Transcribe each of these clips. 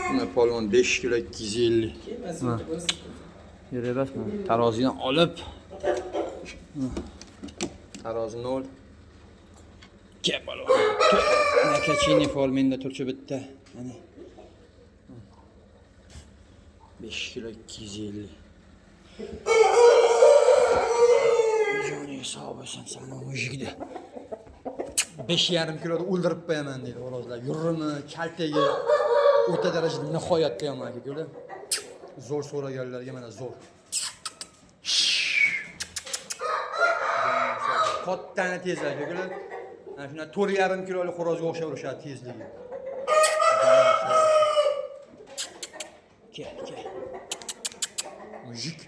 Buni polvon 5 kilo 250. Yuraverasizmi? Tarozidan olib. Tarozi 0. Ke polvon. Nakachini folmenda turchi bitta. Mana. 5 kilo 250. Joni sağ olsun sana mujigida. 5,5 kiloda o'ldirib qo'yaman deydi xo'rozlar. Yurimi, kaltagi o'ta darajada nihoyatda yomon aka-ular. Zo'r so'raganlarga mana zo'r. Kattani tezlar aka-ular. Mana shuna 4,5 kilolik xo'rozga o'xshab urishadi tezligi. Kel. Mujik.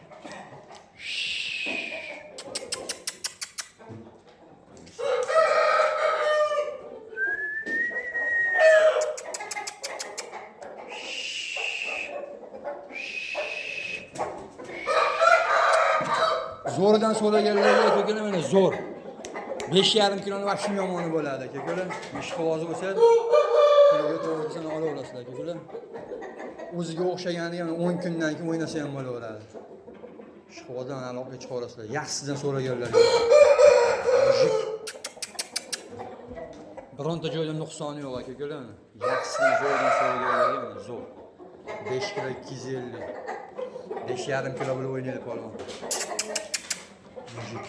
Zo'ridan so'raganlarga aka-ular mana zo'r. 5,5 kiloni vaqtim yomoni bo'ladi aka-ular. Ish qovozi bo'lsa, kiloga to'g'risini olaverasizlar aka-ular. O'ziga o'xshaganiga 10 kundan keyin o'ynasa ham bo'laveradi. Ish qovozidan aloqaga chiqarasizlar. Yaxshisidan so'raganlarga. Bironta joyda nuqsoni yo'q aka-ular. Yaxshisidan zo'rdan so'raganlarga mana zo'r. 5 kilo 250. 5,5 kilo bo'lib o'ynaydi polvon. Mujik.